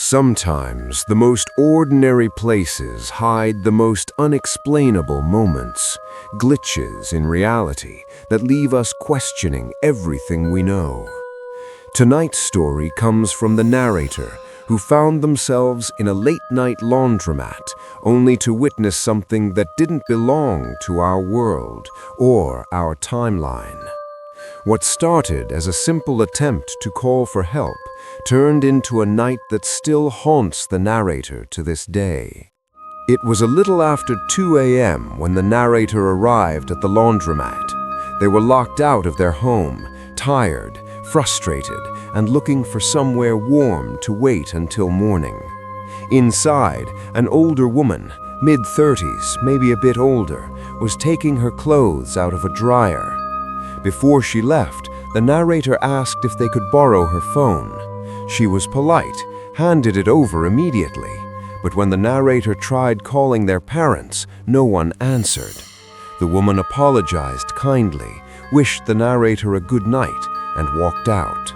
Sometimes the most ordinary places hide the most unexplainable moments, glitches in reality that leave us questioning everything we know. Tonight's story comes from the narrator, who found themselves in a late-night laundromat, only to witness something that didn't belong to our world or our timeline. What started as a simple attempt to call for help turned into a night that still haunts the narrator to this day. It was a little after 2 a.m. when the narrator arrived at the laundromat. They were locked out of their home, tired, frustrated, and looking for somewhere warm to wait until morning. Inside, an older woman, mid-30s, maybe a bit older, was taking her clothes out of a dryer. Before she left, the narrator asked if they could borrow her phone. She was polite, handed it over immediately, but when the narrator tried calling their parents, no one answered. The woman apologized kindly, wished the narrator a good night, and walked out.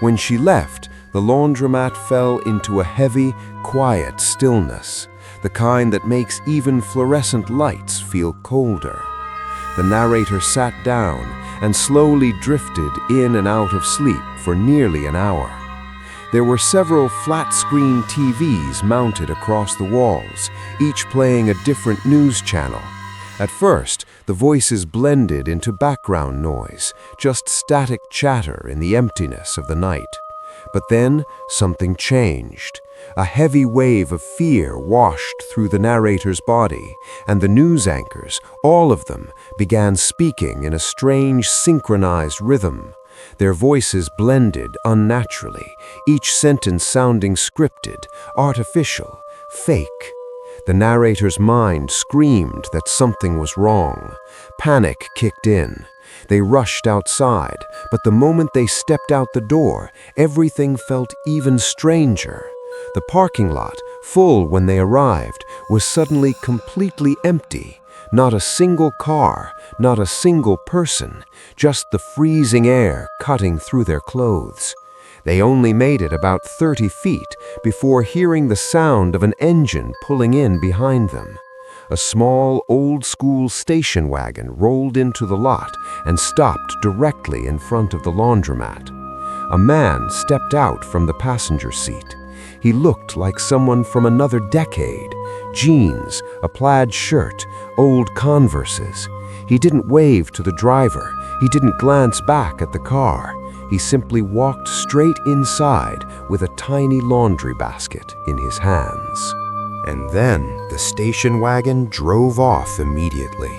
When she left, the laundromat fell into a heavy, quiet stillness, the kind that makes even fluorescent lights feel colder. The narrator sat down and slowly drifted in and out of sleep for nearly an hour. There were several flat-screen TVs mounted across the walls, each playing a different news channel. At first, the voices blended into background noise, just static chatter in the emptiness of the night. But then, something changed. A heavy wave of fear washed through the narrator's body, and the news anchors, all of them, began speaking in a strange synchronized rhythm. Their voices blended unnaturally, each sentence sounding scripted, artificial, fake. The narrator's mind screamed that something was wrong. Panic kicked in. They rushed outside, but the moment they stepped out the door, everything felt even stranger. The parking lot, full when they arrived, was suddenly completely empty. Not a single car, not a single person, just the freezing air cutting through their clothes. They only made it about 30 feet before hearing the sound of an engine pulling in behind them. A small, old-school station wagon rolled into the lot and stopped directly in front of the laundromat. A man stepped out from the passenger seat. He looked like someone from another decade. Jeans, a plaid shirt, old Converses. He didn't wave to the driver. He didn't glance back at the car. He simply walked straight inside with a tiny laundry basket in his hands. And then the station wagon drove off immediately.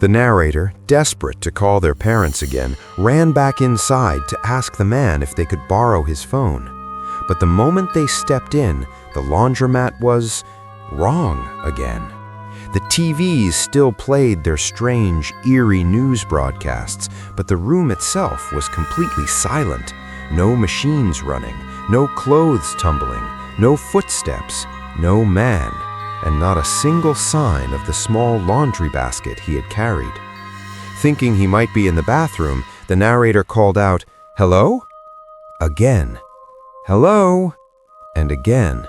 The narrator, desperate to call their parents again, ran back inside to ask the man if they could borrow his phone. But the moment they stepped in, the laundromat was wrong again. The TVs still played their strange, eerie news broadcasts, but the room itself was completely silent. No machines running, no clothes tumbling, no footsteps, no man, and not a single sign of the small laundry basket he had carried. Thinking he might be in the bathroom, the narrator called out, "Hello?" Again. "Hello?" And again,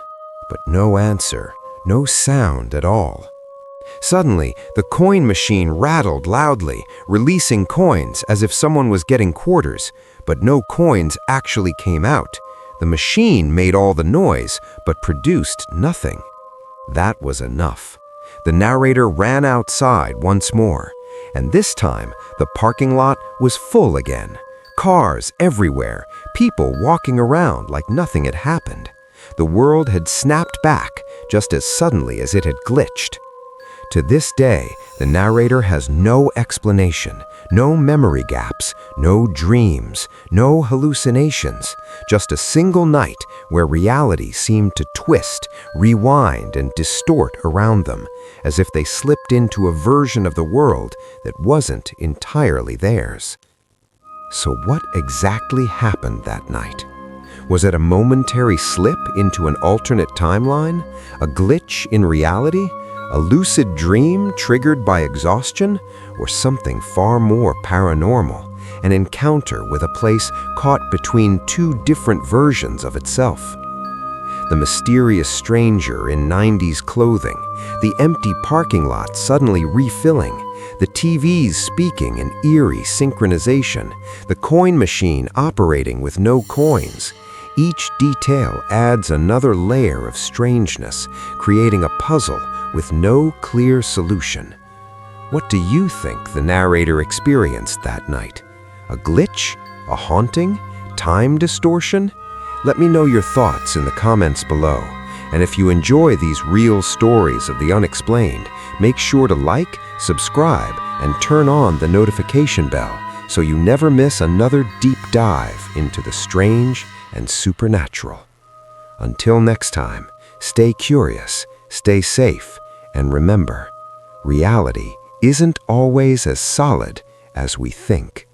but no answer, no sound at all. Suddenly, the coin machine rattled loudly, releasing coins as if someone was getting quarters, but no coins actually came out. The machine made all the noise, but produced nothing. That was enough. The narrator ran outside once more, and this time the parking lot was full again. Cars everywhere, people walking around like nothing had happened. The world had snapped back just as suddenly as it had glitched. To this day, the narrator has no explanation, no memory gaps, no dreams, no hallucinations, just a single night where reality seemed to twist, rewind, and distort around them, as if they slipped into a version of the world that wasn't entirely theirs. So what exactly happened that night? Was it a momentary slip into an alternate timeline? A glitch in reality? A lucid dream triggered by exhaustion? Or something far more paranormal? an encounter with a place caught between two different versions of itself. The mysterious stranger in 90s clothing, the empty parking lot suddenly refilling, the TVs speaking in eerie synchronization, the coin machine operating with no coins. Each detail adds another layer of strangeness, creating a puzzle with no clear solution. What do you think the narrator experienced that night? A glitch? A haunting? Time distortion? Let me know your thoughts in the comments below. And if you enjoy these real stories of the unexplained, make sure to like, subscribe, and turn on the notification bell so you never miss another deep dive into the strange and supernatural. Until next time, stay curious, stay safe, and remember, reality isn't always as solid as we think.